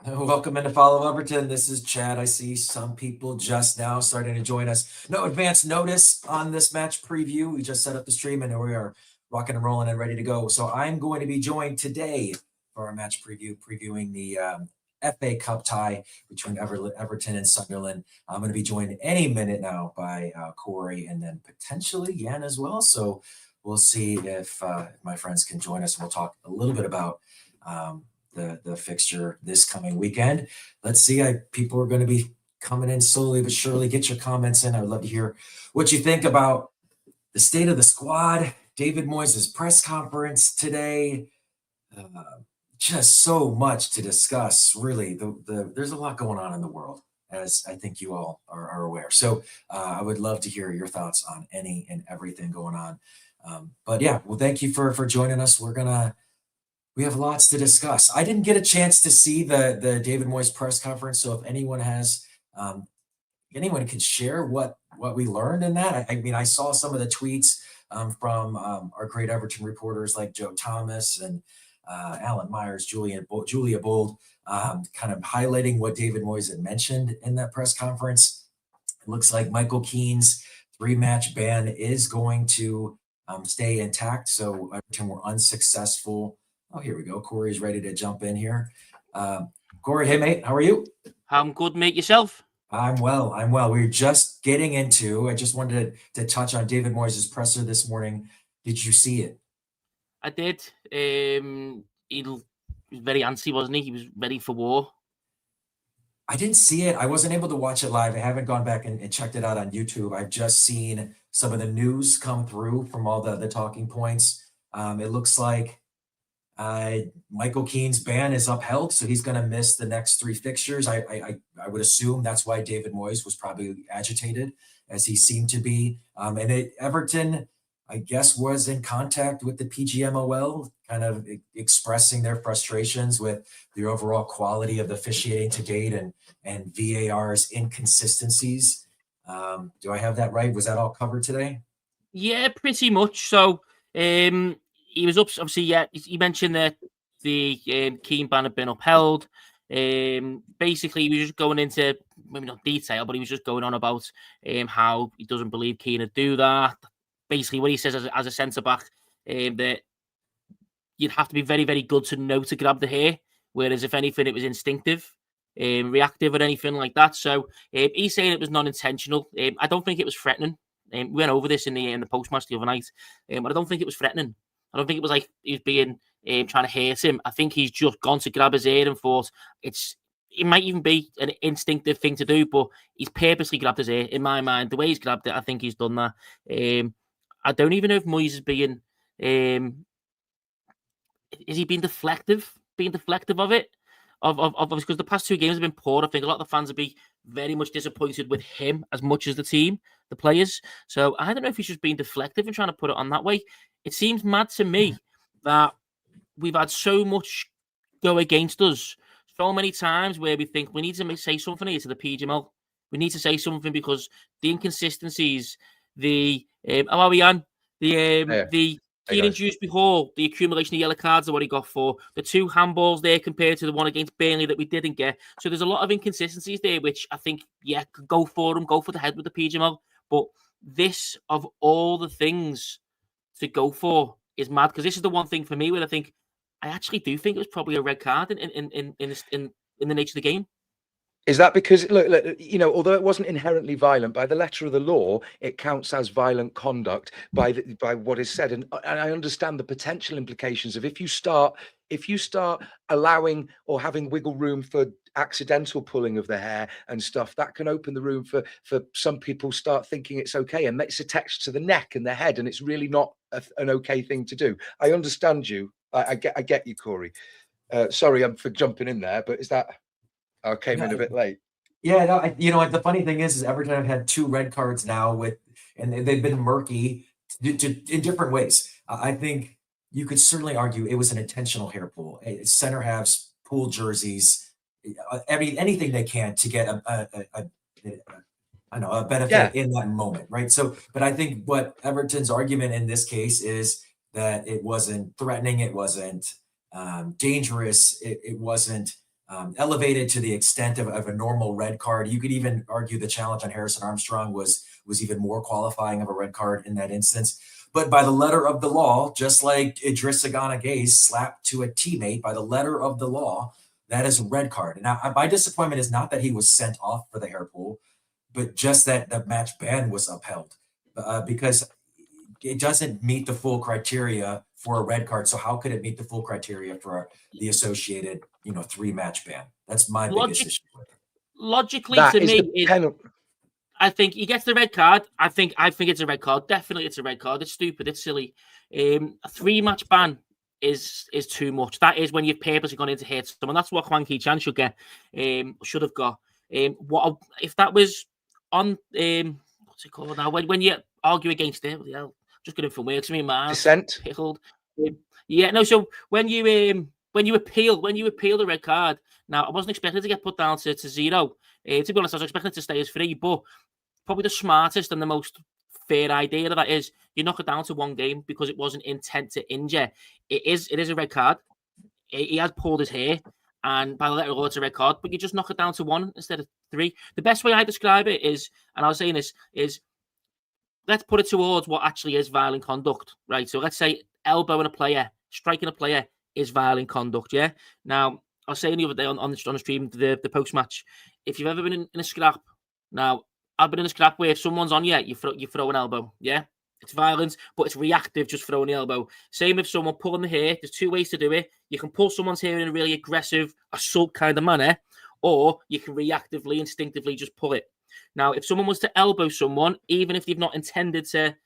Welcome into Follow Everton. This is Chad. I see some people just now starting to join us. No advance notice on this match preview. We just set up the stream and we are rocking and rolling and ready to go. So I'm going to be joined today for our match preview, previewing the FA Cup tie between Everton and Sunderland. I'm going to be joined any minute now by Corey and then potentially Yan as well. So we'll see if my friends can join us. We'll talk a little bit about the fixture this coming weekend. Let's see. People are going to be coming in slowly but surely. Get your comments in. I'd love to hear what you think about the state of the squad, David Moyes' press conference today. Just so much to discuss. Really, there's a lot going on in the world, as I think you all are aware. So I would love to hear your thoughts on any and everything going on. But yeah, well, thank you for joining us. We have lots to discuss. I didn't get a chance to see the David Moyes press conference, so if anyone has, anyone can share what we learned in that. I mean, I saw some of the tweets from our great Everton reporters like Joe Thomas and Alan Myers, Julia Bold, kind of highlighting what David Moyes had mentioned in that press conference. It looks like Michael Keane's 3-match ban is going to stay intact. So Everton were unsuccessful. Oh, here we go. Corey's ready to jump in here. Corey, hey, mate. How are you? I'm good, mate. Yourself? I'm well. We're just getting into, I just wanted to touch on David Moyes' presser this morning. Did you see it? I did. He was very antsy, wasn't he? He was ready for war. I didn't see it. I wasn't able to watch it live. I haven't gone back and checked it out on YouTube. I've just seen some of the news come through from all the talking points. It looks like Michael Keane's ban is upheld, so he's going to miss the next 3 fixtures. I would assume that's why David Moyes was probably agitated, as he seemed to be. And Everton, I guess, was in contact with the PGMOL, kind of expressing their frustrations with the overall quality of the officiating to date and VAR's inconsistencies. Do I have that right? Was that all covered today? Yeah, pretty much. So he was up, obviously, yeah, he mentioned that the Keane ban had been upheld. Basically, he was just going into, maybe not detail, but he was just going on about how he doesn't believe Keane would do that. Basically, what he says as a centre-back, that you'd have to be very, very good to know to grab the hair, whereas if anything, it was instinctive, reactive or anything like that. So he's saying it was non-intentional. I don't think it was threatening. We went over this in the post-match the other night, but I don't think it was threatening. I don't think it was like he was being trying to hurt him. I think he's just gone to grab his ear and thought it might even be an instinctive thing to do, but he's purposely grabbed his ear. In my mind, the way he's grabbed it, I think he's done that. I don't even know if Moyes is being is he being deflective of it? Of because the past 2 games have been poor. I think a lot of the fans would be very much disappointed with him as much as the team, the players. So I don't know if he's just being deflective and trying to put it on that way. It seems mad to me that we've had so much go against us so many times where we think we need to say something here to the PGML. We need to say something because the inconsistencies, the how are we on? The Keane injuries before, the accumulation of yellow cards are what he got for. The 2 handballs there compared to the one against Burnley that we didn't get. So there's a lot of inconsistencies there, which I think, yeah, go for them, go for the head with the PGML. But this, of all the things to go for, is mad, because this is the one thing for me where I actually do think it was probably a red card in the nature of the game. Is that because, look, although it wasn't inherently violent, by the letter of the law, it counts as violent conduct by what is said, and I understand the potential implications of if you start allowing or having wiggle room for accidental pulling of the hair and stuff, that can open the room for some people start thinking it's okay and it's attached to the neck and the head, and it's really not an okay thing to do. I understand you. I get you, Corey. Sorry, I'm for jumping in there, but is that? I came in a bit late. Yeah, no, the funny thing is Everton have had 2 red cards now and they've been murky in different ways. I think you could certainly argue it was an intentional hair pull. Center halves pull jerseys, anything they can to get a benefit in that moment, right? So, but I think what Everton's argument in this case is that it wasn't threatening, it wasn't dangerous, it wasn't elevated to the extent of a normal red card. You could even argue the challenge on Harrison Armstrong was even more qualifying of a red card in that instance. But by the letter of the law, just like Idrissa Gana Gueye slapped to a teammate, by the letter of the law, that is a red card. Now, my disappointment is not that he was sent off for the hair pull, but just that the match ban was upheld because it doesn't meet the full criteria for a red card. So how could it meet the full criteria for the associated, 3-match ban? That's my biggest issue with it. Logically, That to is me, the penalty. I think he gets the red card. I think it's a red card. Definitely, it's a red card. It's stupid. It's silly. A 3-match ban is too much. That is when you've purposely gone in to hit someone. That's what Hwang Ki-chan should get. Should have got. What if that was on? What's it called now? When you argue against it, just getting from work. Dissent. Pickled. Yeah. No. So when you appeal the red card. Now I wasn't expecting it to get put down to 0. To be honest, I was expecting it to stay as 3, but probably the smartest and the most fair idea of that is you knock it down to 1 game because it wasn't intent to injure. It is a red card. He has pulled his hair, and by the letter of the law, it's a red card, but you just knock it down to 1 instead of 3. The best way I describe it is, and I was saying this, is let's put it towards what actually is violent conduct, right? So let's say elbowing a player, striking a player is violent conduct, yeah? Now, I was saying the other day on the stream, the post-match, if you've ever been in a scrap, now, I've been in a scrap where if someone's on you, you throw an elbow, yeah? It's violence, but it's reactive, just throwing the elbow. Same if someone pulling the hair, there's 2 ways to do it. You can pull someone's hair in a really aggressive, assault kind of manner, or you can reactively, instinctively just pull it. Now, if someone was to elbow someone, even if they've not intended to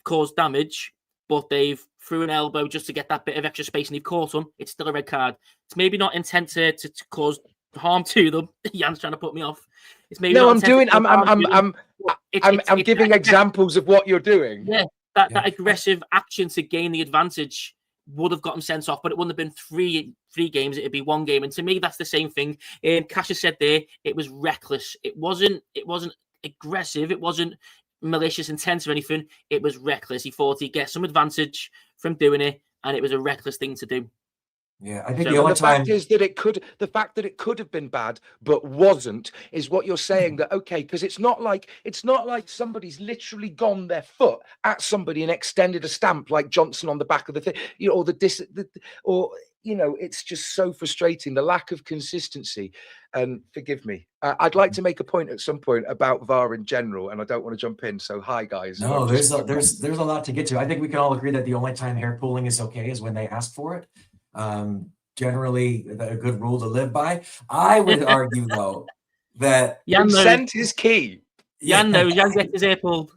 cause damage, but they've threw an elbow just to get that bit of extra space and they've caught them, it's still a red card. It's maybe not intent to cause harm to them. Jan's trying to put me off. It's maybe No, not I'm giving examples of what you're doing. Yeah, that aggressive action to gain the advantage would have got him sent off, but it wouldn't have been three games. It'd be 1 game, and to me, that's the same thing. Cash has said there, it was reckless. It wasn't aggressive. It wasn't malicious intent or anything. It was reckless. He thought he'd get some advantage from doing it, and it was a reckless thing to do. Yeah, I think the only time fact is that the fact that it could have been bad but wasn't is what you're saying. That okay, because it's not like somebody's literally gone their foot at somebody and extended a stamp like Johnson on the back of the thing, it's just so frustrating, the lack of consistency. And forgive me, I'd like to make a point at some point about VAR in general, and I don't want to jump in. So hi guys. No, there's a lot to get to. I think we can all agree that the only time hair pulling is okay is when they ask for it. Generally a good rule to live by. I would argue though that consent is key. Jan knows. Jan gets his hair pulled.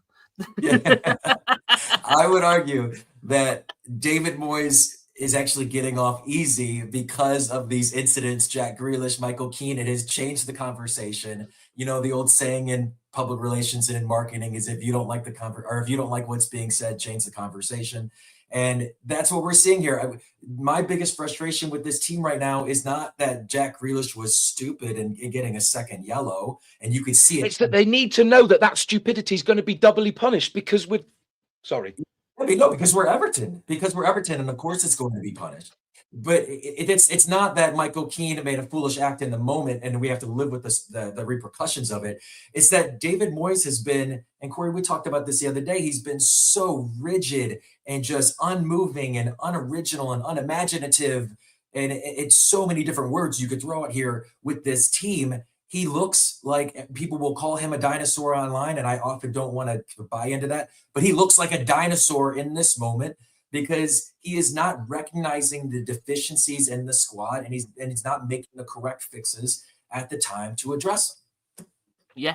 I would argue that David Moyes is actually getting off easy because of these incidents. Jack Grealish, Michael Keane, it has changed the conversation. The old saying in public relations and in marketing is if you don't like if you don't like what's being said, change the conversation. And that's what we're seeing here. My biggest frustration with this team right now is not that Jack Grealish was stupid and getting a second yellow, and you could see it. It's that they need to know that stupidity is going to be doubly punished because because we're Everton. Because we're Everton, and of course it's going to be punished. But it's not that Michael Keane made a foolish act in the moment and we have to live with the repercussions of it. It's that David Moyes has been, and Corey, we talked about this the other day, he's been so rigid and just unmoving and unoriginal and unimaginative. And it's so many different words you could throw out here with this team. He looks like, people will call him a dinosaur online, and I often don't want to buy into that, but he looks like a dinosaur in this moment, because he is not recognizing the deficiencies in the squad, and he's not making the correct fixes at the time to address them. Yeah,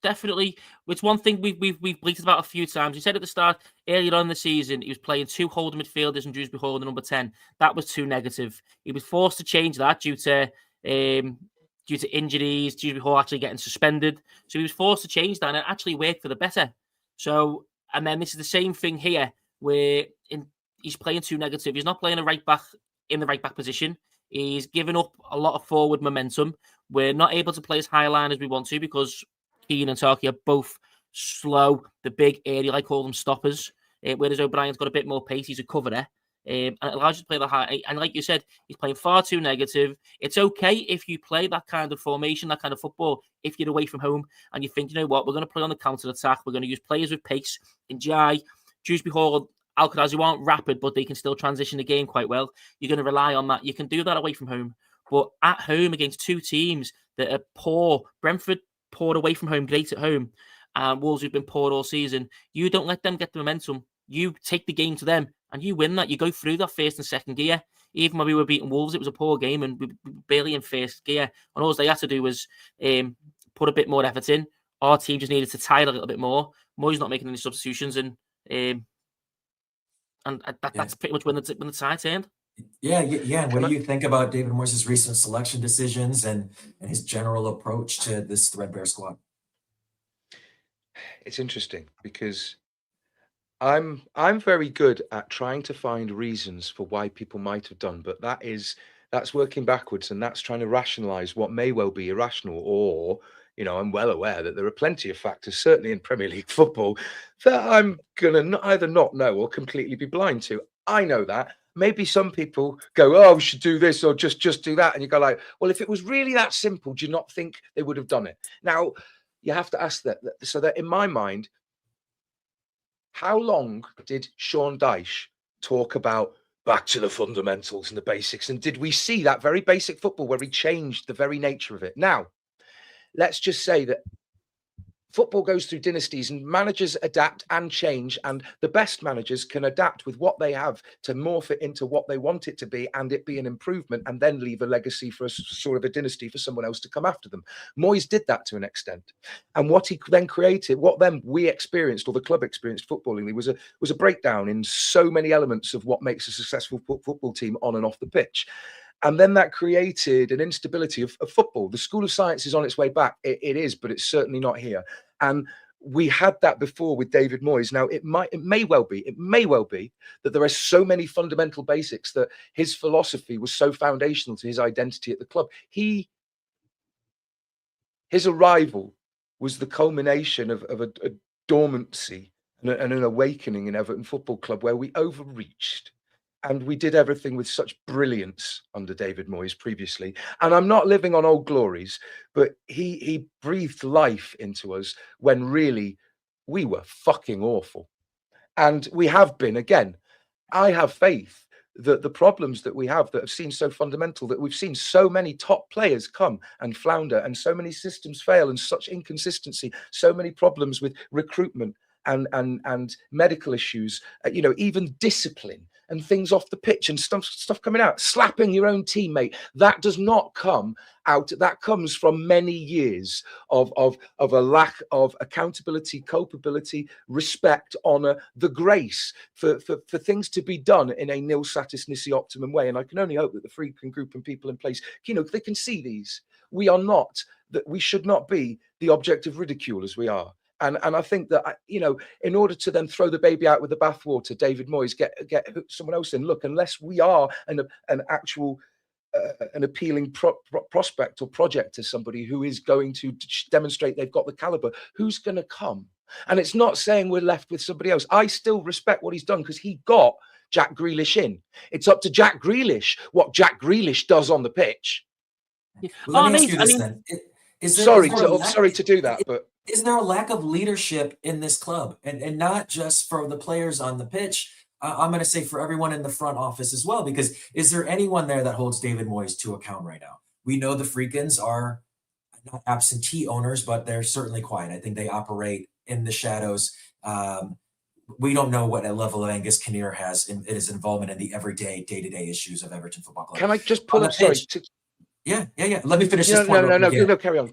definitely. It's one thing we've bleated about a few times. He said at the start, earlier on in the season, he was playing 2 holding midfielders and Dewsbury Hall in the number 10. That was too negative. He was forced to change that due to injuries, Dewsbury Hall actually getting suspended. So he was forced to change that, and it actually worked for the better. So, and then this is the same thing here, where he's playing too negative. He's not playing a right back in the right back position. He's given up a lot of forward momentum. We're not able to play as high line as we want to because Keane and Tarky are both slow, the big aerial, I call them stoppers. Whereas O'Brien's got a bit more pace. He's a coverer. And it allows you to play the high. And like you said, he's playing far too negative. It's okay if you play that kind of formation, that kind of football, if you're away from home and you think, you know what, we're going to play on the counter attack. We're going to use players with pace. Njai, Dewsbury Hall, Alcaraz, who aren't rapid, but they can still transition the game quite well. You're going to rely on that. You can do that away from home. But at home against two teams that are poor, Brentford poor away from home, great at home, and Wolves who've been poor all season, you don't let them get the momentum. You take the game to them and you win that. You go through that first and second gear. Even when we were beating Wolves, it was a poor game and we were barely in first gear. And all they had to do was put a bit more effort in. Our team just needed to tie it a little bit more. Moyes not making any substitutions, and that's pretty much when the tide turned. Yeah. And what do you think about David Moyes' recent selection decisions and his general approach to this threadbare squad? It's interesting because I'm very good at trying to find reasons for why people might have done, but that's working backwards, and that's trying to rationalize what may well be irrational. Or, I'm well aware that there are plenty of factors, certainly in Premier League football, that I'm gonna either not know or completely be blind to. I know that. Maybe some people go, oh, we should do this or just do that, and you go like, well, if it was really that simple, do you not think they would have done it? Now, you have to ask that. So that in my mind, how long did Sean Dyche talk about back to the fundamentals and the basics? And did we see that very basic football where he changed the very nature of it? Now, let's just say that football goes through dynasties and managers adapt and change, and the best managers can adapt with what they have to morph it into what they want it to be, and it be an improvement, and then leave a legacy for a sort of a dynasty for someone else to come after them. Moyes did that to an extent, and what he then created, what then we experienced, or the club experienced footballingly, was a breakdown in so many elements of what makes a successful football team on and off the pitch. And then that created an instability of football. The School of Science is on its way back. It is, but it's certainly not here. And we had that before with David Moyes. Now, it may well be that there are so many fundamental basics that his philosophy was so foundational to his identity at the club. His arrival was the culmination of a dormancy and an awakening in Everton Football Club, where we overreached. And we did everything with such brilliance under David Moyes previously. And I'm not living on old glories, but he breathed life into us when really we were fucking awful. And we have been again. I have faith that the problems that we have that have seemed so fundamental, that we've seen so many top players come and flounder, and so many systems fail, and such inconsistency, so many problems with recruitment and medical issues, even discipline and things off the pitch and stuff coming out, slapping your own teammate. That does not come out. That comes from many years of a lack of accountability, culpability, respect, honor, the grace for things to be done in a nil satis nisi optimum way. And I can only hope that the freaking group and people in place, they can see these. We should not be the object of ridicule as we are. And I think that, in order to then throw the baby out with the bathwater, David Moyes, get someone else in. Look, unless we are an actual, an appealing prospect or project to somebody who is going to demonstrate they've got the caliber, who's going to come? And it's not saying we're left with somebody else. I still respect what he's done because he got Jack Grealish in. It's up to Jack Grealish what Jack Grealish does on the pitch. Well, let me ask you this then. Sorry to do that, but is there a lack of leadership in this club, and not just for the players on the pitch? I'm going to say for everyone in the front office as well, because is there anyone there that holds David Moyes to account right now? We know the Freakins are not absentee owners, but they're certainly quiet. I think they operate in the shadows. We don't know what level of Angus Kinnear has in his involvement in the everyday, day-to-day issues of Everton Football Club. Can I just pull up? Sorry. Yeah. Let me finish this point. No, carry on.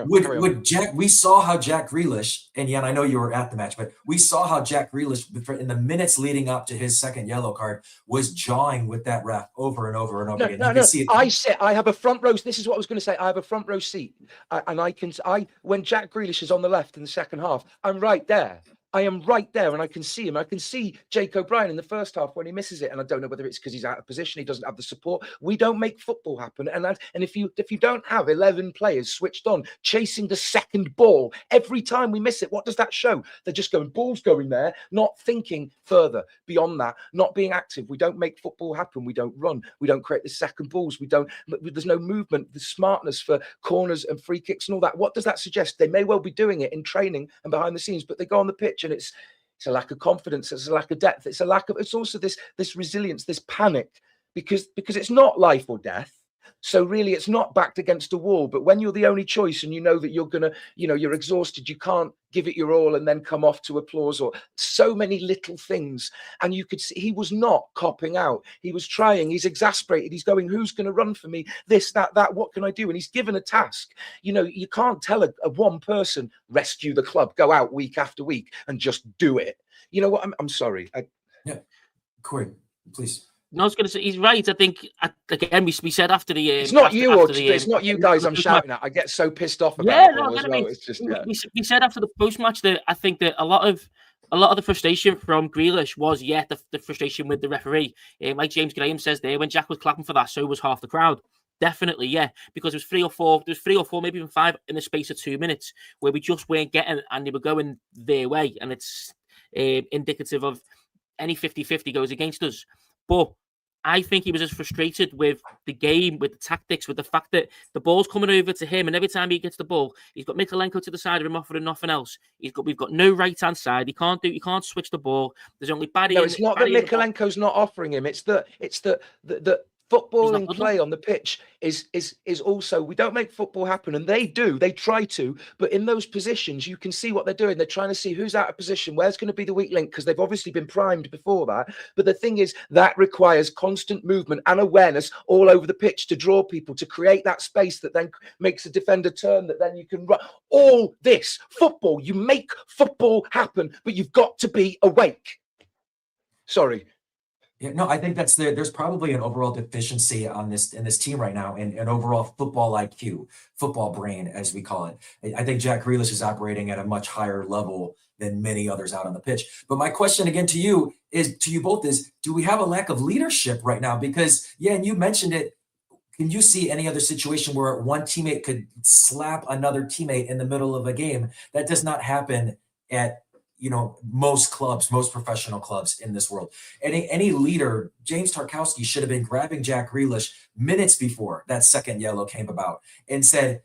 Would Jack? We saw how Jack Grealish, and Jan, I know you were at the match, but we saw how Jack Grealish, in the minutes leading up to his second yellow card, was jawing with that ref over and over and over again. You can see it. I have a front row. This is what I was going to say. I have a front row seat, and when Jack Grealish is on the left in the second half, I'm right there. I am right there and I can see him. I can see Jake O'Brien in the first half when he misses it. And I don't know whether it's because he's out of position, he doesn't have the support. We don't make football happen. And if you don't have 11 players switched on, chasing the second ball every time we miss it, what does that show? They're just going, balls going there, not thinking further beyond that, not being active. We don't make football happen. We don't run. We don't create the second balls. There's no movement, the smartness for corners and free kicks and all that. What does that suggest? They may well be doing it in training and behind the scenes, but they go on the pitch and it's a lack of confidence, it's a lack of depth, it's also this resilience, this panic, because it's not life or death. So really it's not backed against a wall, but when you're the only choice and you know that you're exhausted, you can't give it your all and then come off to applause, or so many little things. And you could see he was not copping out. He was trying, he's exasperated. He's going, who's going to run for me? This, that, what can I do? And he's given a task. You can't tell a one person, rescue the club, go out week after week and just do it. You know what? I'm sorry. Yeah. Corey, please. No, I was going to say he's right. I think again we said after the it's not it's not you guys I'm shouting at. I get so pissed off about it all as well. It's just we said after the post match that I think that a lot of the frustration from Grealish was the frustration with the referee. Like James Graham says there, when Jack was clapping for that, so was half the crowd. Definitely, yeah, because there was three or four, maybe even five in the space of 2 minutes where we just weren't getting, and they were going their way, and it's indicative of any 50-50 goes against us. But I think he was as frustrated with the game, with the tactics, with the fact that the ball's coming over to him, and every time he gets the ball, he's got Mykolenko to the side of him offering nothing else. We've got no right hand side. He can't switch the ball. There's only Barry. No, it's not that Mykolenko's not offering him. It's the footballing play on the pitch is also, we don't make football happen, and they try to, but in those positions you can see what they're doing. They're trying to see who's out of position, where's going to be the weak link, because they've obviously been primed before that. But the thing is, that requires constant movement and awareness all over the pitch to draw people, to create that space that then makes a defender turn, that then you can run. All this football, you make football happen, but you've got to be awake. Sorry. Yeah, no, I think there's probably an overall deficiency in this team right now, and an overall football IQ, football brain, as we call it. I think Jack Grealish is operating at a much higher level than many others out on the pitch. But my question again to you both is, do we have a lack of leadership right now? Because, yeah, and you mentioned it, can you see any other situation where one teammate could slap another teammate in the middle of a game? That does not happen at most clubs, most professional clubs in this world. Any leader, James Tarkowski should have been grabbing Jack Grealish minutes before that second yellow came about and said,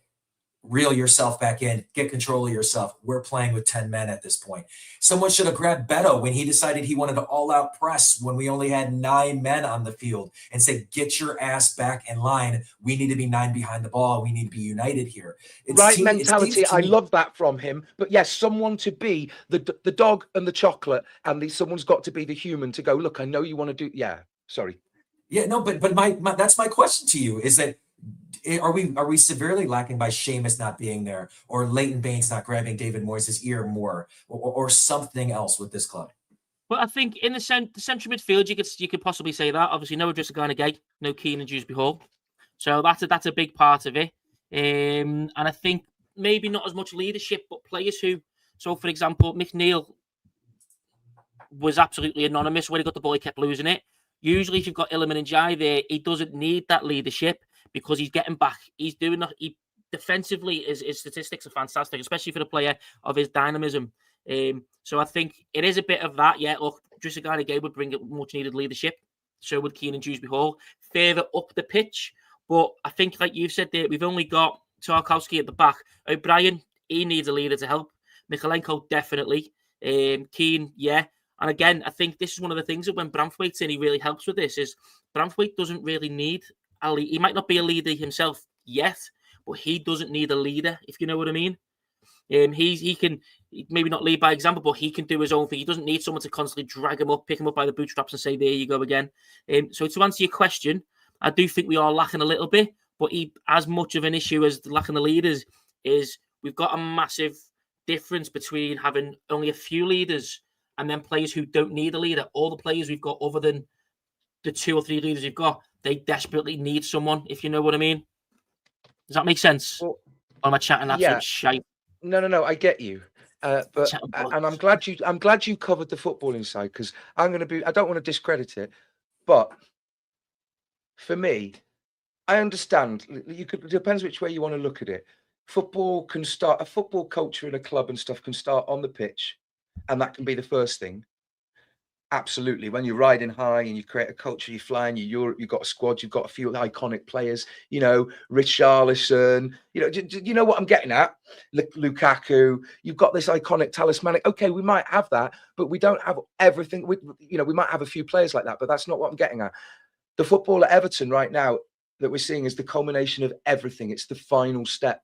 reel yourself back in, get control of yourself. We're playing with 10 men at this point. Someone should have grabbed Beto when he decided he wanted to all-out press when we only had 9 men on the field, and said, get your ass back in line. We need to be 9 behind the ball. We need to be united here. Right mentality. I love that from him. But yes, someone to be the dog and the chocolate, and someone's got to be the human to go, look, I know you want to do. Yeah, sorry. Yeah, no, but my that's my question to you, is that are we severely lacking by Seamus not being there, or Leighton Baines not grabbing David Moyes' ear more, or something else with this club? Well, I think in the central midfield, you could possibly say that. Obviously, no Adrissa-Gana-Gueye, no Keane and Dewsbury Hall, so that's a big part of it. And I think maybe not as much leadership, but players who. So, for example, McNeil was absolutely anonymous when he got the ball. He kept losing it. Usually, if you've got Iliman and Jai there, he doesn't need that leadership, because he's getting back. He's doing that. Defensively, his statistics are fantastic, especially for the player of his dynamism. So I think it is a bit of that. Yeah, look, Adrissa-Gana-Gueye would bring much needed leadership. So would Keane and Dewsbury Hall further up the pitch. But I think, like you've said there, we've only got Tarkowski at the back. O'Brien, he needs a leader to help. Mykolenko, definitely. Keane, yeah. And again, I think this is one of the things that when Bramthwaite's in, he really helps with this, is Bramthwaite doesn't really need a lead. He might not be a leader himself yet, but he doesn't need a leader, if you know what I mean. He can maybe not lead by example, but he can do his own thing. He doesn't need someone to constantly drag him up, pick him up by the bootstraps and say, there you go again. So to answer your question, I do think we are lacking a little bit, but as much of an issue as lacking the leaders is, we've got a massive difference between having only a few leaders and then players who don't need a leader. All the players we've got, other than the 2 or 3 leaders we've got, they desperately need someone, if you know what I mean. Does that make sense? Well, or am I chatting absolute shite? No, I get you. But and I'm glad you covered the footballing side, because I don't want to discredit it, but for me, I understand. It depends which way you want to look at it. A football culture in a club and stuff can start on the pitch, and that can be the first thing. Absolutely. When you're riding high and you create a culture, you're flying, you've got a squad, you've got a few iconic players, Richarlison, you know what I'm getting at? Lukaku, you've got this iconic talismanic. Okay, we might have that, but we don't have everything. We might have a few players like that, but that's not what I'm getting at. The football at Everton right now that we're seeing is the culmination of everything. It's the final step.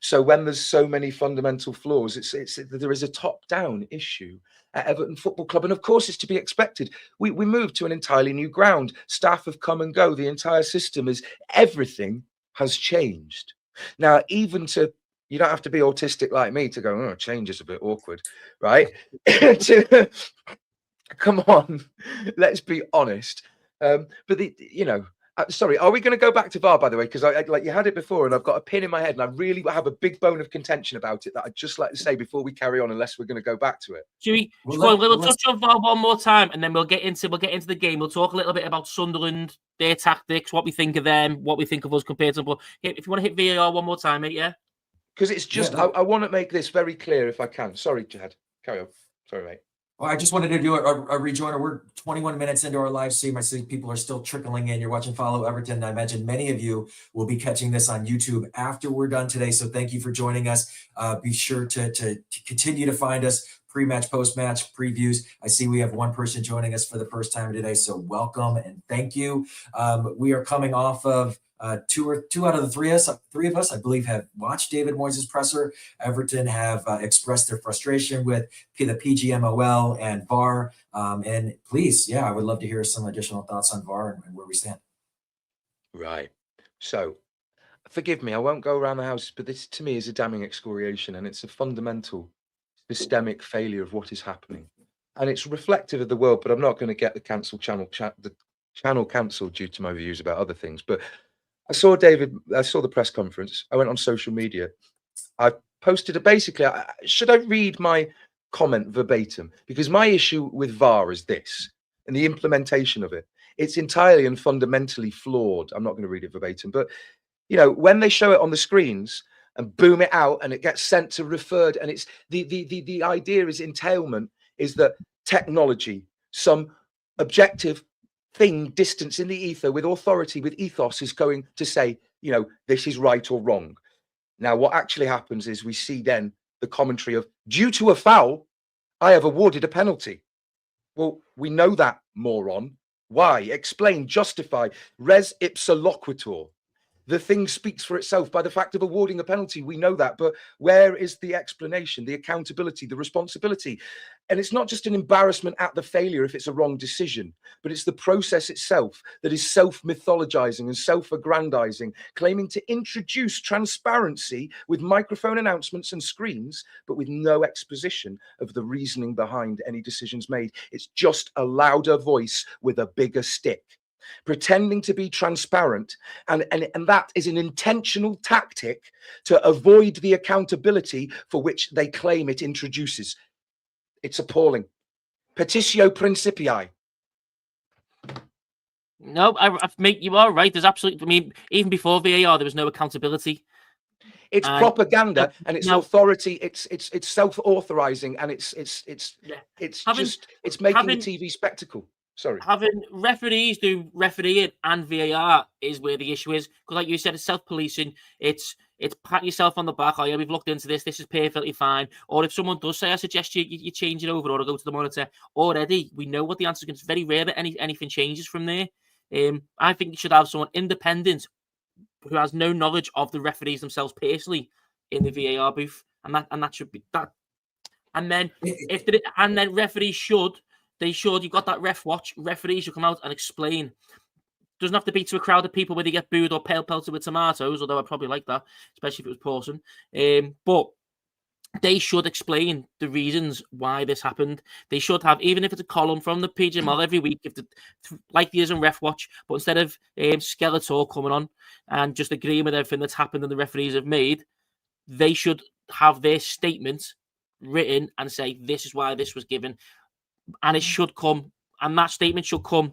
So when there's so many fundamental flaws, there is a top-down issue at Everton Football Club, and of course it's to be expected. We moved to an entirely new ground. Staff have come and go. The entire system everything has changed. Now, you don't have to be autistic like me to go, oh, change is a bit awkward, right? Come on, let's be honest. Sorry, are we going to go back to VAR, by the way? Because you had it before, and I've got a pin in my head, and I really have a big bone of contention about it that I'd just like to say before we carry on, unless we're going to go back to it. We'll touch on VAR one more time, and then we'll get into the game. We'll talk a little bit about Sunderland, their tactics, what we think of them, what we think of us compared to them. If you want to hit VAR one more time, mate, yeah? Because it's just, I want to make this very clear if I can. Sorry, Jad. Carry on. Sorry, mate. Well, I just wanted to do a rejoiner. We're 21 minutes into our live stream. I see people are still trickling in. You're watching Follow Everton. I imagine many of you will be catching this on YouTube after we're done today. So thank you for joining us. Be sure to continue to find us pre-match, post-match previews. I see we have one person joining us for the first time today. So welcome and thank you. We are coming off of two out of the three of us, I believe, have watched David Moyes' presser. Everton have expressed their frustration with the PGMOL and VAR. And please, I would love to hear some additional thoughts on VAR and where we stand. Right. So, forgive me, I won't go around the house, but this to me is a damning excoriation, and it's a fundamental systemic failure of what is happening. And it's reflective of the world, but I'm not going to get the channel cancelled due to my views about other things. But I saw the press conference. I went on social media. I posted basically, should I read my comment verbatim? Because my issue with VAR is this, and the implementation of it. It's entirely and fundamentally flawed. I'm not going to read it verbatim, but when they show it on the screens and boom it out and it gets sent to referred, and it's the idea is entailment is that technology, some objective thing, distance in the ether with authority, with ethos, is going to say, this is right or wrong. Now, what actually happens is we see then the commentary of, due to a foul, I have awarded a penalty. Well, we know that, moron. Why? Explain, justify, res ipsa loquitur. The thing speaks for itself by the fact of awarding a penalty. We know that, but where is the explanation, the accountability, the responsibility? And it's not just an embarrassment at the failure if it's a wrong decision, but it's the process itself that is self-mythologizing and self-aggrandizing, claiming to introduce transparency with microphone announcements and screens, but with no exposition of the reasoning behind any decisions made. It's just a louder voice with a bigger stick, pretending to be transparent, and that is an intentional tactic to avoid the accountability for which they claim it introduces. It's appalling. Petitio principii. No, mate, you are right. There's absolutely, I mean, even before VAR, there was no accountability. It's propaganda and it's authority. It's self-authorizing, and it's making the TV spectacle. Sorry. Having referees do refereeing and VAR is where the issue is. Because like you said, it's self-policing. It's pat yourself on the back. Oh yeah, we've looked into this. This is perfectly fine. Or if someone does say, I suggest you change it over or go to the monitor. Already, we know what the answer is. It's very rare that anything changes from there. I think you should have someone independent who has no knowledge of the referees themselves personally in the VAR booth, and that should be that. And then referees should. You've got that ref watch. Referees should come out and explain. Doesn't have to be to a crowd of people where they get booed or pelted with tomatoes, although I'd probably like that, especially if it was Pawson. But they should explain the reasons why this happened. They should have, even if it's a column from the PGML every week, like there is in Ref Watch, but instead of Skeletor coming on and just agreeing with everything that's happened and the referees have made, they should have their statement written and say, this is why this was given. And it should come, and that statement should come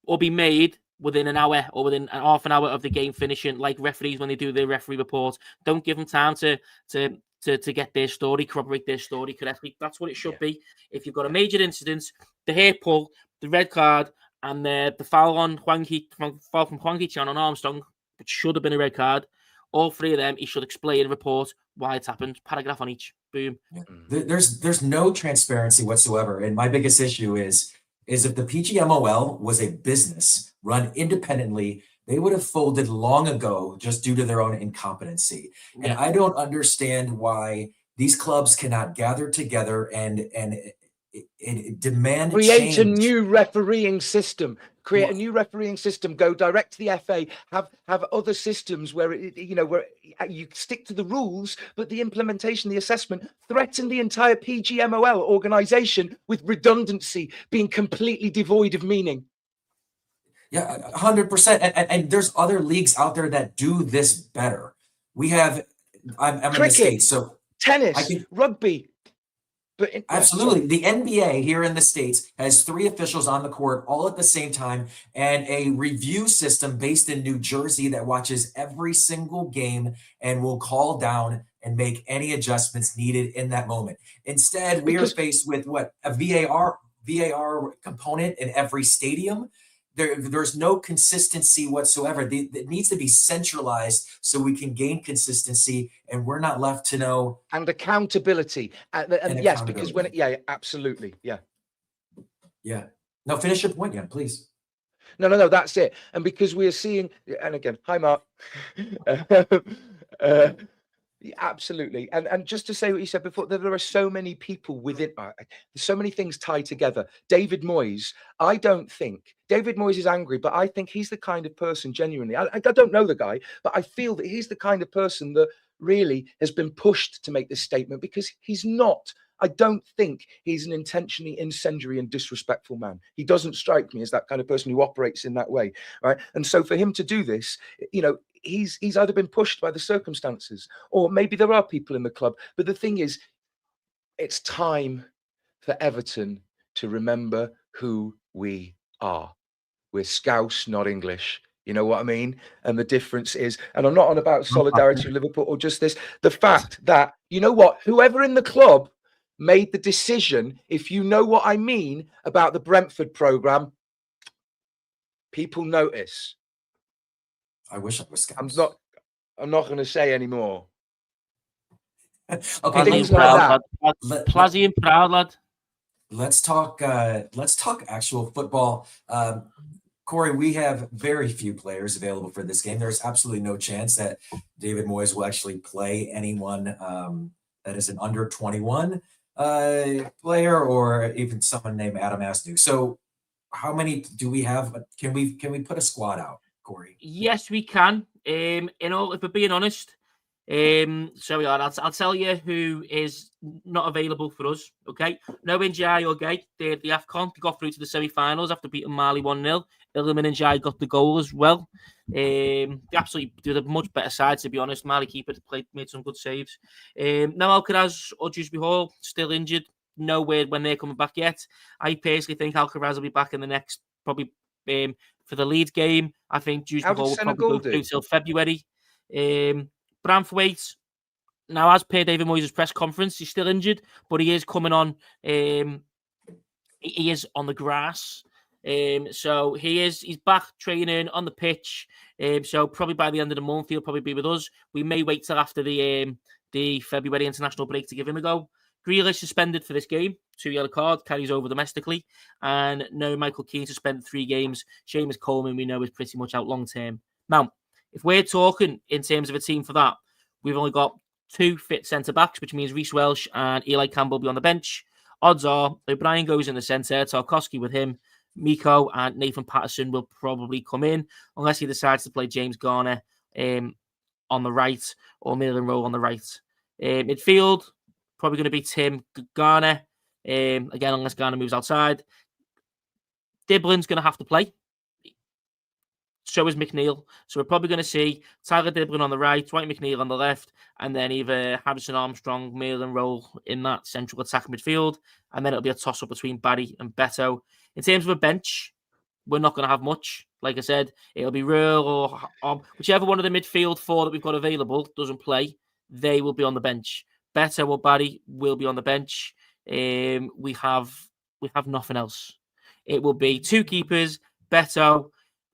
or be made within an hour or within half an hour of the game finishing, like referees when they do their referee report. Don't give them time to get their story, corroborate their story correctly. That's what it should be. If you've got a major incident, the hair pull, the red card, and the foul on Hwang Hee-chan on Armstrong, which should have been a red card, all three of them, he should explain and report why it's happened. Paragraph on each. Boom. Yeah. There's no transparency whatsoever. And my biggest issue is if the PGMOL was a business run independently, they would have folded long ago just due to their own incompetency. And I don't understand why these clubs cannot gather together and demand create change. a new refereeing system. Create a new refereeing system. Go direct to the FA. Have other systems where where you stick to the rules, but the implementation, the assessment, threaten the entire PGMOL organization with redundancy, being completely devoid of meaning. Yeah, 100%. And there's other leagues out there that do this better. We have. I'm in the States, so tennis, rugby. But absolutely. The NBA here in the States has 3 officials on the court all at the same time, and a review system based in New Jersey that watches every single game and will call down and make any adjustments needed in that moment. Instead, we are faced with a VAR component in every stadium. There's no consistency whatsoever. It needs to be centralized so we can gain consistency, and we're not left to know. And accountability. And yes, because absolutely. Yeah. No, finish your point, Jan, please. No, that's it. And because we are seeing, and again, hi, Mark. Absolutely. And just to say what you said before, there are so many people within, so many things tied together. David Moyes, I don't think, David Moyes is angry, but I think he's the kind of person, genuinely, I don't know the guy, but I feel that he's the kind of person that really has been pushed to make this statement, because he's not. I don't think he's an intentionally incendiary and disrespectful man. He doesn't strike me as that kind of person who operates in that way, right? And so for him to do this, he's either been pushed by the circumstances, or maybe there are people in the club. But the thing is, it's time for Everton to remember who we are. We're Scouse, not English. You know what I mean? And the difference is, and I'm not on about solidarity with Liverpool or just this, the fact that, you know what, whoever in the club made the decision, if you know what I mean about the Brentford programme, people notice. I wish I was Scouse. I'm not going to say anymore. Okay, Plazzy and proud, lad. Let's talk actual football. Corey, we have very few players available for this game. There's absolutely no chance that David Moyes will actually play anyone that is an under 21 player, or even someone named Adam Asnew. So how many do we have? Can we put a squad out, Corey? Yes, we can. If we're being honest, I'll tell you who is not available for us. Okay, no Njai or Gay. The AFCON got through to the semi-finals after beating Mali 1-0. Iliman Njai got the goal as well. They absolutely did a much better side, to be honest. Mali keeper made some good saves. Now Alcaraz or Dewsbury Hall still injured. No word when they're coming back yet. I personally think Alcaraz will be back in the next, probably for the Leeds game. I think Dewsbury Hall will probably go through till February. Branthwaite, now as per David Moyes' press conference, he's still injured, but he is coming on. He is on the grass. So he's back training on the pitch. So probably by the end of the month, he'll probably be with us. We may wait till after the February international break to give him a go. Grealish suspended for this game, 2 yellow cards, carries over domestically. And no Michael Keane suspended 3 games. Seamus Coleman, we know, is pretty much out long term. Now, if we're talking in terms of a team for that, we've only got 2 fit centre-backs, which means Reece Welsh and Eli Campbell will be on the bench. Odds are O'Brien goes in the centre, Tarkowski with him, Miko and Nathan Patterson will probably come in, unless he decides to play James Garner on the right, or Middleton Rowe on the right. Midfield, probably going to be Tim Garner, again, unless Garner moves outside. Diblin's going to have to play. So is McNeil. So we're probably going to see Tyler Dibblin on the right, Dwight McNeil on the left, and then either Harrison Armstrong, Merlin Roll in that central attack midfield, and then it'll be a toss-up between Barry and Beto. In terms of a bench, we're not going to have much. Like I said, it'll be Real or whichever one of the midfield four that we've got available doesn't play, they will be on the bench. Beto or Barry will be on the bench. We have nothing else. It will be two keepers, Beto,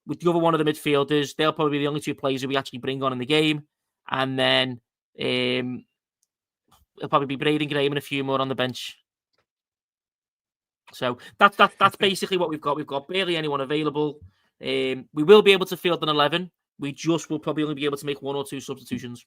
with the other one of the midfielders. They'll probably be the only two players that we actually bring on in the game. And then it'll probably be Braden Graham and a few more on the bench. So that's basically what we've got. We've got barely anyone available. We will be able to field an 11. We just will probably only be able to make one or two substitutions.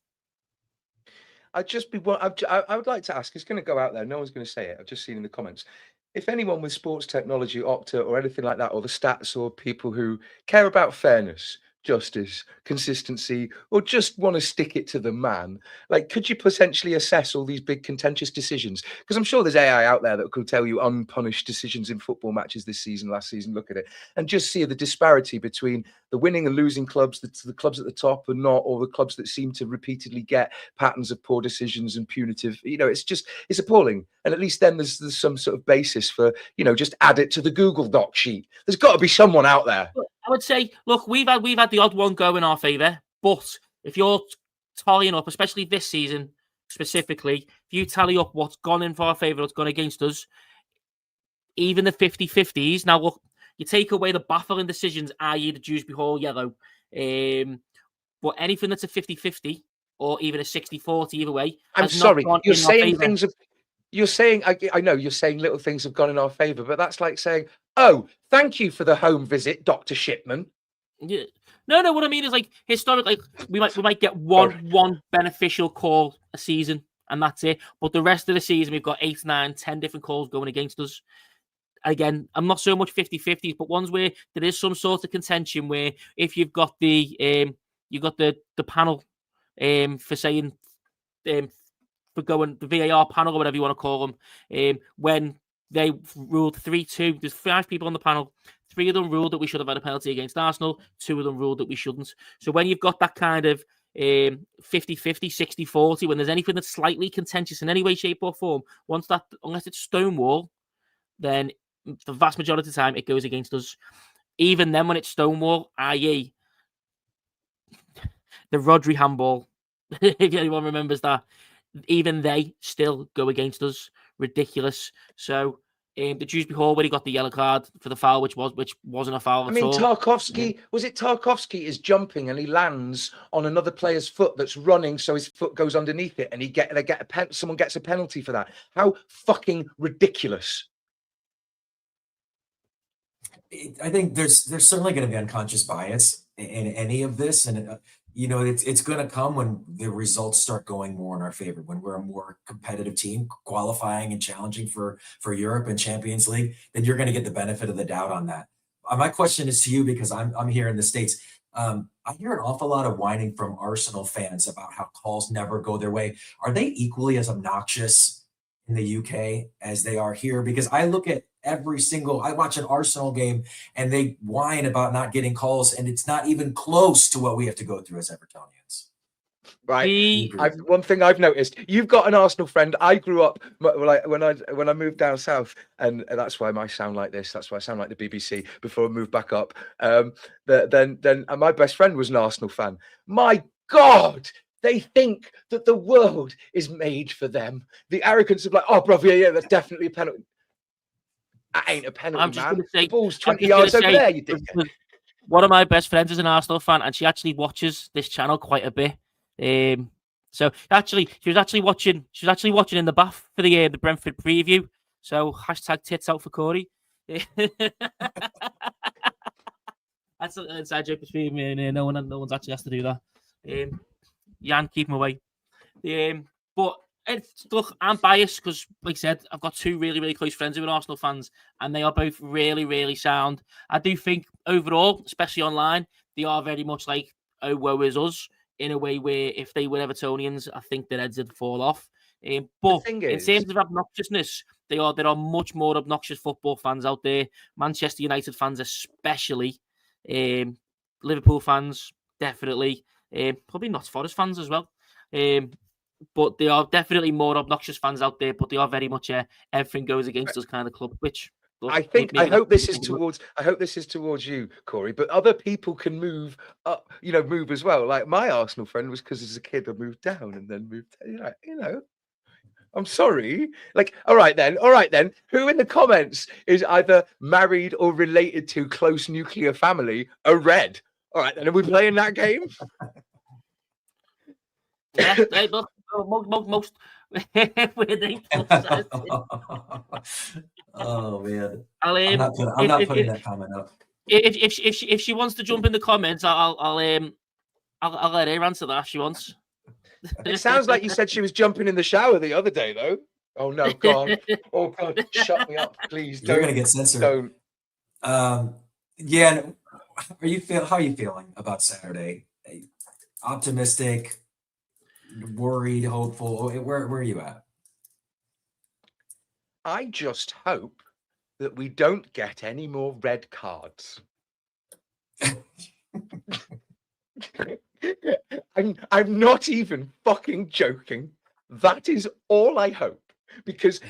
I would like to ask, it's going to go out there, no one's going to say it, I've just seen in the comments. If anyone with sports technology, Opta, or anything like that, or the stats, or people who care about fairness, justice, consistency, or just want to stick it to the man, like, could you potentially assess all these big contentious decisions? Because I'm sure there's AI out there that could tell you unpunished decisions in football matches this season, last season, look at it, and just see the disparity between the winning and losing clubs, the clubs at the top and not, or the clubs that seem to repeatedly get patterns of poor decisions and punitive, it's appalling. And at least then there's some sort of basis for, just add it to the Google Doc sheet. There's got to be someone out there. I would say, look, we've had the odd one go in our favour, but if you're tallying up, especially this season specifically, if you tally up what's gone in for our favour, what's gone against us, even the 50-50s. Now, look, you take away the baffling decisions, i.e. the Dewsbury Hall yellow, but anything that's a 50-50 or even a 60-40 either way. I'm sorry, you're saying things have. You're saying, I know you're saying little things have gone in our favour, but that's like saying, oh, thank you for the home visit, Dr. Shipman. Yeah. No, what I mean is, like, historically, we might get one beneficial call a season, and that's it. But the rest of the season, we've got 8, 9, 10 different calls going against us. Again, I'm not so much 50-50s, but ones where there is some sort of contention where if you've got the panel for saying for going the VAR panel or whatever you want to call them, when they ruled 3-2, there's 5 people on the panel. 3 of them ruled that we should have had a penalty against Arsenal. 2 of them ruled that we shouldn't. So when you've got that kind of 50-50, 60-40, when there's anything that's slightly contentious in any way, shape, or form, unless it's Stonewall, then the vast majority of the time it goes against us. Even then, when it's Stonewall, i.e. the Rodri handball, if anyone remembers that, even they still go against us. Ridiculous. So the Dewsbury Hall, where he got the yellow card for the foul, which wasn't a foul at all. Tarkowski, was it Tarkowski is jumping and he lands on another player's foot that's running, so his foot goes underneath it, and someone gets a penalty for that. How fucking ridiculous. I think there's certainly going to be unconscious bias in any of this, and it's going to come when the results start going more in our favor, when we're a more competitive team, qualifying and challenging for Europe and Champions League. Then you're going to get the benefit of the doubt on that. My question is to you, because I'm here in the States. I hear an awful lot of whining from Arsenal fans about how calls never go their way. Are they equally as obnoxious in the UK as they are here? Because I look at I watch an Arsenal game and they whine about not getting calls, and it's not even close to what we have to go through as Evertonians. Right. One thing I've noticed, you've got an Arsenal friend. I grew up when I moved down south, and that's why I sound like this. That's why I sound like the BBC before I moved back up. Then my best friend was an Arsenal fan. My God. They think that the world is made for them. The arrogance of like, oh, brother, yeah, that's definitely a penalty. That ain't a penalty, man. The ball's 20 yards over there, you dickhead. One of my best friends is an Arsenal fan, and she actually watches this channel quite a bit. So actually, she was actually watching in the bath for the Brentford preview. So hashtag tits out for Corey. That's an inside joke between me and no one's actually has to do that. Jan, keep him away. But look, I'm biased because, like I said, I've got 2 really, really close friends who are Arsenal fans, and they are both really, really sound. I do think overall, especially online, they are very much like, oh, woe is us, in a way where if they were Evertonians, I think their heads would fall off. But in terms of obnoxiousness, there are much more obnoxious football fans out there, Manchester United fans especially. Liverpool fans, definitely. Probably not Forest fans as well. But they are definitely more obnoxious fans out there, but they are very much everything goes against us kind of club, which... I hope this is towards you, Corey, but other people can move up, move as well. Like my Arsenal friend was because as a kid I moved down and then moved, I'm sorry. Like, all right then. Who in the comments is either married or related to close nuclear family? A red. All right then. Are we playing that game? Yeah, look, most Oh man, I'm not putting that comment up. If she wants to jump in the comments, I'll let her answer that if she wants. It sounds like you said she was jumping in the shower the other day, though. Oh no, God! Oh God! Shut me up, please. You're gonna get censored. Don't. Yeah. How are you feeling about Saturday? Optimistic, worried, hopeful? Where are you at? I just hope that we don't get any more red cards. I'm not even fucking joking. That is all I hope. Because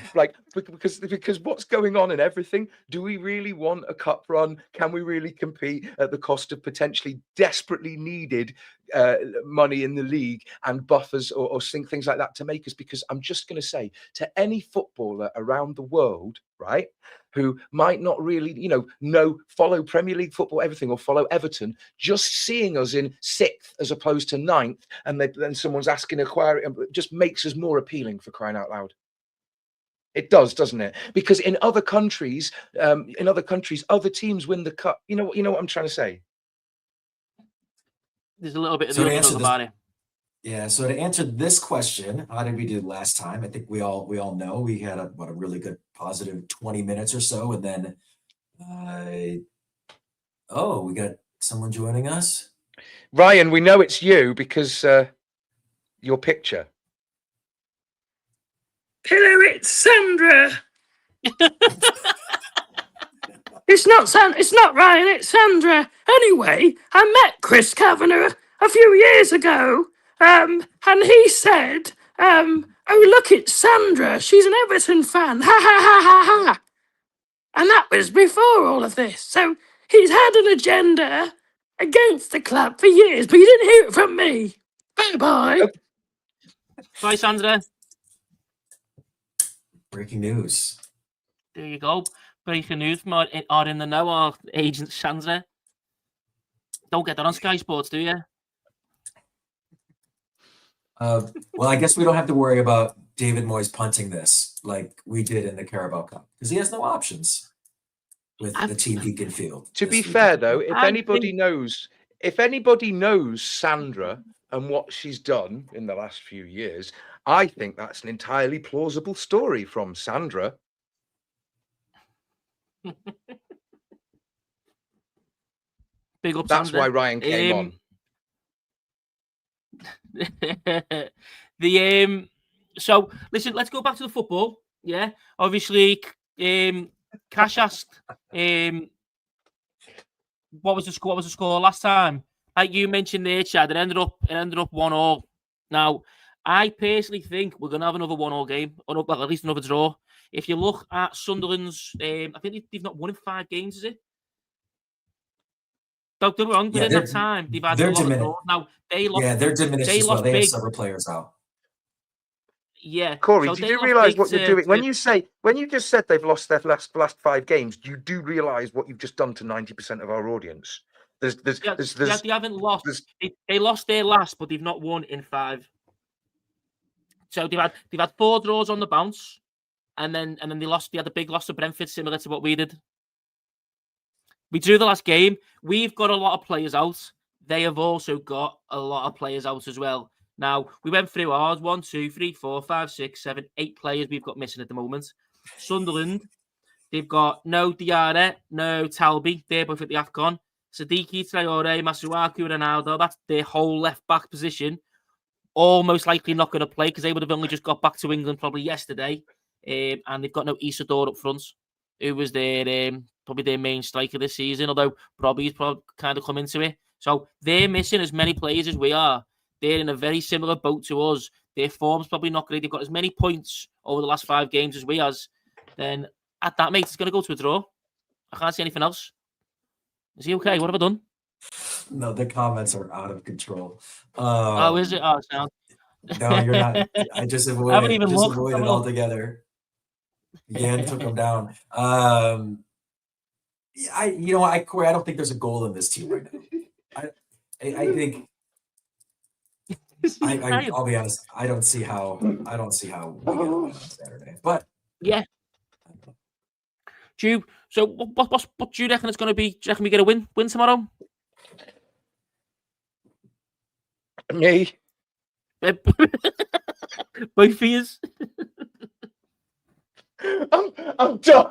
what's going on and everything, do we really want a cup run? Can we really compete at the cost of potentially desperately needed money in the league and buffers or things like that to make us? Because I'm just going to say to any footballer around the world, right, who might not really, follow Premier League football, everything, or follow Everton, just seeing us in 6th as opposed to 9th, and then someone's asking a query, just makes us more appealing, for crying out loud. It does, doesn't it? Because in other countries, other teams win the cup. You know what I'm trying to say? There's a little bit of the underdog about it. Yeah. So to answer this question, how did we do last time? I think we all know we had a really good positive 20 minutes or so, and then we got someone joining us. Ryan, we know it's you because your picture. Hello, it's Sandra. It's not Ryan, it's Sandra. Anyway, I met Chris Kavanagh a few years ago, and he said, oh, look, it's Sandra. She's an Everton fan. Ha, ha, ha, ha, ha. And that was before all of this. So he's had an agenda against the club for years, but you didn't hear it from me. Bye-bye. Okay. Bye, Sandra. Breaking news. There you go. Breaking news from our in the know, our agent Sandra. Don't get that on Sky Sports, do you? Well, I guess we don't have to worry about David Moyes punting this like we did in the Carabao Cup because he has no options with the team he can field. To be fair, though, if anybody knows Sandra and what she's done in the last few years, I think that's an entirely plausible story from Sandra. Big up, That's Sandra. why Ryan came on. So listen, let's go back to the football. Yeah, obviously, Cash asked, what was the score last time? Like you mentioned there, Chad, it ended up 1-1. Now, I personally think we're gonna have another 1-1 game, or at least another draw. If you look at Sunderland's, I think they've not won in 5 games, is it? Don't get me wrong, within that time, they've had a lot of draws. Now, they lost. Yeah, they're diminished as well. They big. have several players out. Yeah. Corey, so did you realise what you're doing? When you just said they've lost their last 5 games, you do realise what you've just done to 90% of our audience. They haven't lost. They lost their last, but they've not won in 5. So they've had 4 draws on the bounce, and then they lost. They had a big loss to Brentford, similar to what we did. We drew the last game. We've got a lot of players out. They have also got a lot of players out as well. Now, we went through ours. 1, 2, 3, 4, 5, 6, 7, 8 players we've got missing at the moment. Sunderland, they've got no Diarra, no Talby. They're both at the AFCON. Sadiki, Traore, Masuaku, Ronaldo. That's their whole left-back position. Almost likely not going to play because they would have only just got back to England probably yesterday. And they've got no Isidore up front, who was their probably their main striker this season, although he's probably kind of come into it. So they're missing as many players as we are. They're in a very similar boat to us. Their form's probably not great. They've got as many points over the last 5 games as we has. Then at that, mate, it's going to go to a draw. I can't see anything else. Is he okay? What have I done? No, the comments are out of control. Oh, is it? Oh, sound. No, you're not. I just haven't avoided even just looked. avoided Have a look. altogether. Yan took him down. Corey, I don't think there's a goal in this team right now. I think I'll be honest. I don't see how we get a win on Saturday. But Yeah. So what do you reckon it's going to be? Do you reckon we get a win tomorrow? Me. Both of yous. I'm done.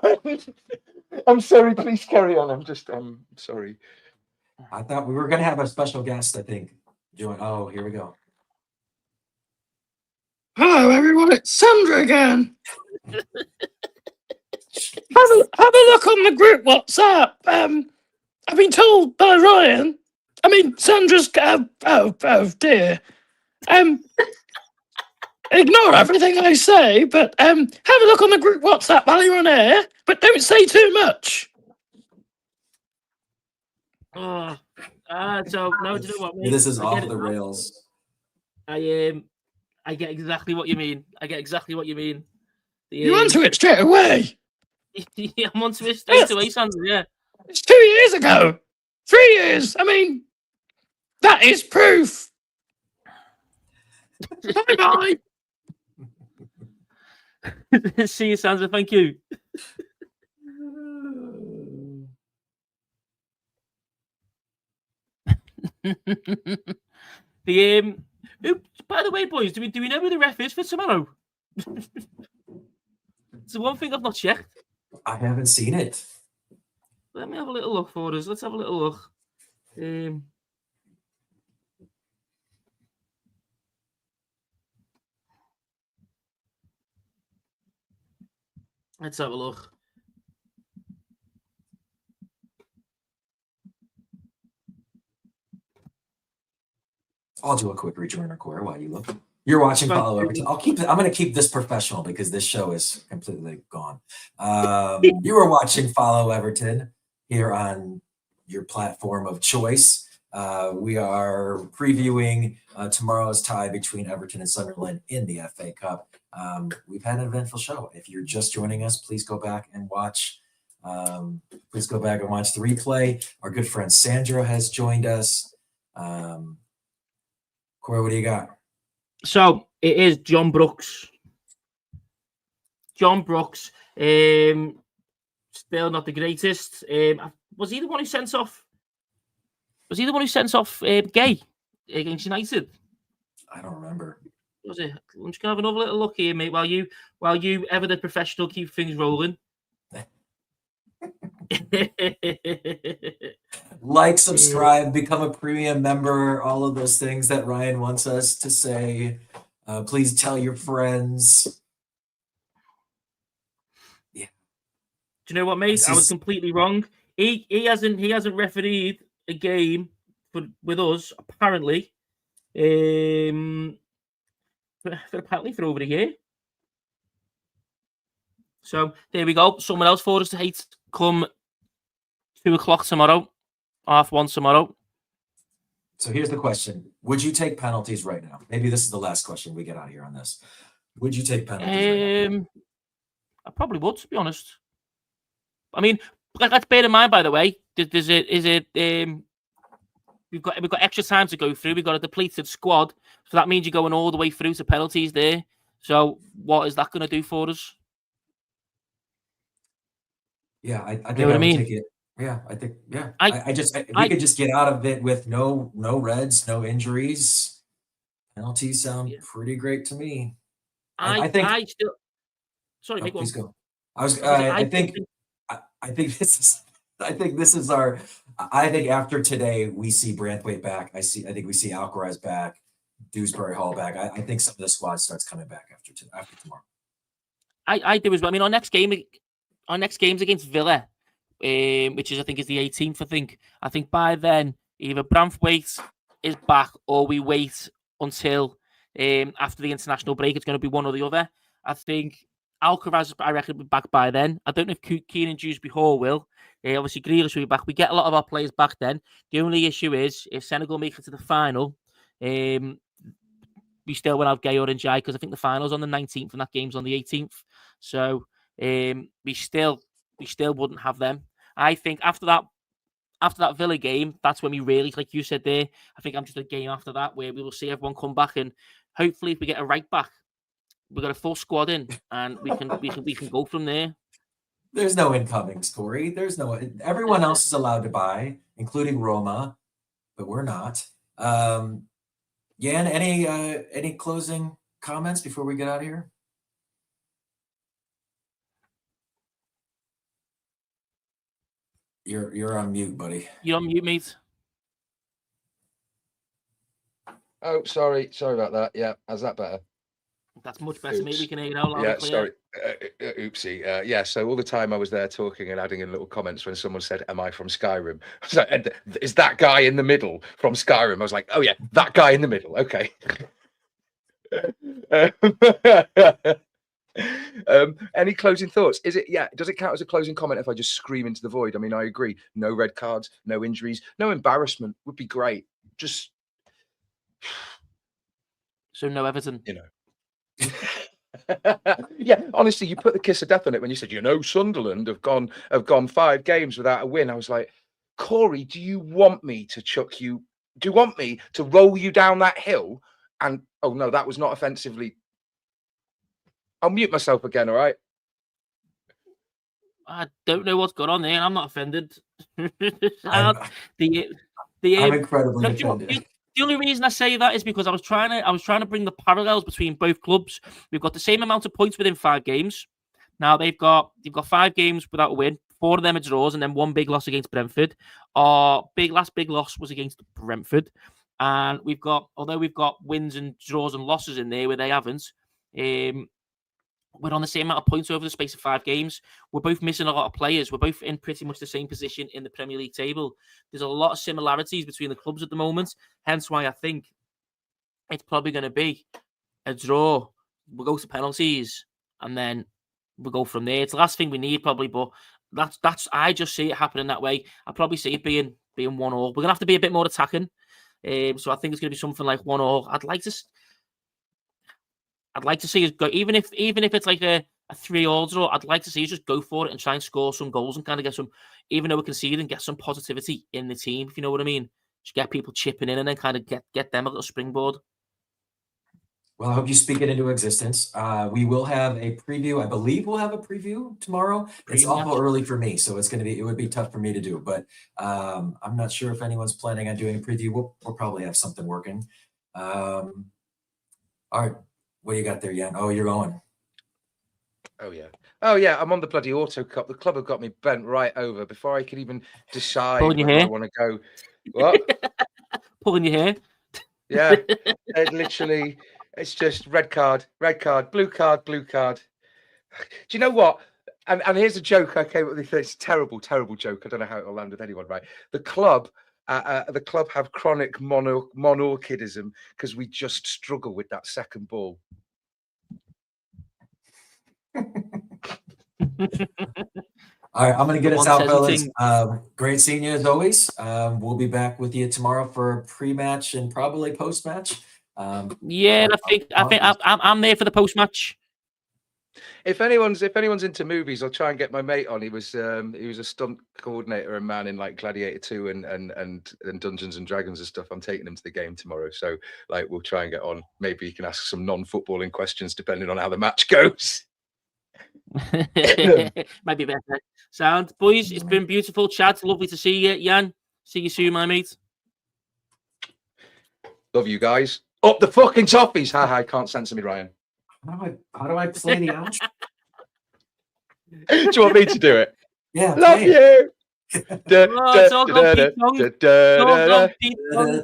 I'm sorry. Please carry on. I'm sorry. I thought we were going to have a special guest, I think. Oh, here we go. Hello, everyone. It's Sandra again. Have a look on the group WhatsApp. I've been told by Ryan. I mean, Sandra's. Oh dear. Ignore everything I say, but have a look on the group WhatsApp while you're on air. But don't say too much. So no, do you know what? Mate? This is I off get it the now. rails. I get exactly what you mean. You onto it straight away. Yeah, I'm onto it straight away, Sandra. Yeah. It's 2 years ago. 3 years. I mean, that is proof. Bye-bye. See you, Sandra. Thank you. By the way, boys, do we know who the ref is for tomorrow? It's the one thing I've not checked. I haven't seen it. Let me have a little look for us. Let's have a little look. Let's have a look. I'll do a quick rejoiner, Corey, while you look. You're watching Follow Everton. I'm going to keep this professional because this show is completely gone. You are watching Follow Everton here on your platform of choice. We are previewing tomorrow's tie between Everton and Sunderland in the FA Cup. We've had an eventful show. If you're just joining us, please go back and watch. The replay. Our good friend Sandra has joined us. Corey, what do you got? So it is John Brooks. Still not the greatest. Was he the one who sent off? Gay against United? I don't remember. Was it? I'm just gonna have another little look here, mate. While you, ever the professional, keep things rolling. Like, subscribe, become a premium member, all of those things that Ryan wants us to say. Please tell your friends. Yeah. Do you know what, mate? I was completely wrong. He hasn't refereed a game with us, apparently. For over a year. So there we go. Someone else for us to hate come 2:00 tomorrow, 1:30 tomorrow. So here's the question. Would you take penalties right now? Maybe this is the last question we get out of here on this. Would you take penalties right now? I probably would, to be honest. I mean, let's bear in mind, by the way, we've got extra time to go through. We've got a depleted squad. So that means you're going all the way through to penalties there. So what is that going to do for us? Yeah, I think you know what I I mean? take it. Yeah, I think, yeah. We could just get out of it with no reds, no injuries. Penalties sound pretty great to me. I think sorry, oh, make one. Please go. I think this is our. I think after today we see Branthwaite back. I think we see Alcaraz back, Dewsbury Hall back. I think some of the squad starts coming back after tomorrow. I do as well. I mean, our next game's against Villa, which is I think is the 18th. I think by then Either Branthwaite is back or we wait until after the international break. It's going to be one or the other. I think Alcaraz, I reckon, will be back by then. I don't know if Keane and Dewsbury Hall will. Obviously, Grealish will be back. We get a lot of our players back then. The only issue is if Senegal make it to the final, we still won't have Gayor and Jai because I think the final's on the 19th and that game's on the 18th. So we still wouldn't have them. I think after that Villa game, that's when we really, like you said there, I think I'm just a game after that where we will see everyone come back, and hopefully if we get a right back, we've got a full squad in and we can go from there. There's no incomings, Corey. There's no. Everyone else is allowed to buy, including Roma, but we're not. Jan, any closing comments before we get out of here? You're on mute, buddy. You're on mute, mate. Oh, sorry about that. Yeah, how's that better? That's much better, mate. We can hear you now. Yeah, sorry. Oopsie. Yeah, so all the time I was there talking and adding in little comments when someone said, "Am I from Skyrim?" I was like, is that guy in the middle from Skyrim? I was like, oh yeah, that guy in the middle. Okay. Any closing thoughts? Does it count as a closing comment if I just scream into the void? I mean, I agree. No red cards, no injuries, no embarrassment would be great. Just so no Everton. Yeah, honestly, you put the kiss of death on it when you said, Sunderland have gone 5 games without a win. I was like, Corey, do you want me to chuck you? Do you want me to roll you down that hill? And oh no, that was not offensively. I'll mute myself again, all right? I don't know what's going on there. I'm not offended. I'm incredibly offended. The only reason I say that is because I was trying to bring the parallels between both clubs. We've got the same amount of points within 5 games. Now they've got 5 games without a win. 4 of them are draws, and then 1 big loss against Brentford. Our last big loss was against Brentford, and although we've got wins and draws and losses in there where they haven't. We're on the same amount of points over the space of 5 games. We're both missing a lot of players. We're both in pretty much the same position in the Premier League table. There's a lot of similarities between the clubs at the moment. Hence why I think it's probably going to be a draw. We'll go to penalties and then we'll go from there. It's the last thing we need probably, but that's I just see it happening that way. I probably see it being 1-1. We're going to have to be a bit more attacking. So I think it's going to be something like 1-1. I'd like to see us go, even if it's like a 3-3 draw. I'd like to see us just go for it and try and score some goals and kind of get some, even though we're conceding, get some positivity in the team, if you know what I mean. Just get people chipping in and then kind of get them a little springboard. Well, I hope you speak it into existence. We will have a preview. I believe we'll have a preview tomorrow. It's awful early for me, so it would be tough for me to do. But I'm not sure if anyone's planning on doing a preview. We'll probably have something working. All right. What do you got there, Jan? Oh, you're going. Oh, yeah. I'm on the bloody auto cup. The club have got me bent right over before I could even decide whether I want to go. What? Pulling your hair? Yeah. Literally, it's just red card, blue card. Do you know what? And here's a joke I came up with. It's a terrible joke. I don't know how it'll land with anyone, right? The club have chronic monorchidism because we just struggle with that second ball. All right, I'm going to get us out, fellas. Great seeing you as always. We'll be back with you tomorrow for a pre-match and probably post-match. Yeah, I think I'm there for the post-match. If anyone's into movies, I'll try and get my mate on. He was a stunt coordinator and man in like Gladiator 2 and Dungeons and Dragons and stuff. I'm taking him to the game tomorrow, so like we'll try and get on. Maybe he can ask some non-footballing questions depending on how the match goes. Might be better. Sound, boys. It's been beautiful chat. Lovely to see you, Jan. See you soon, my mate. Love you guys. Up the fucking toffees. Ha! I can't censor me, Ryan. How do I play the outro? Do you want me to do it? Yeah. Love you. It's all gone Pete Tong.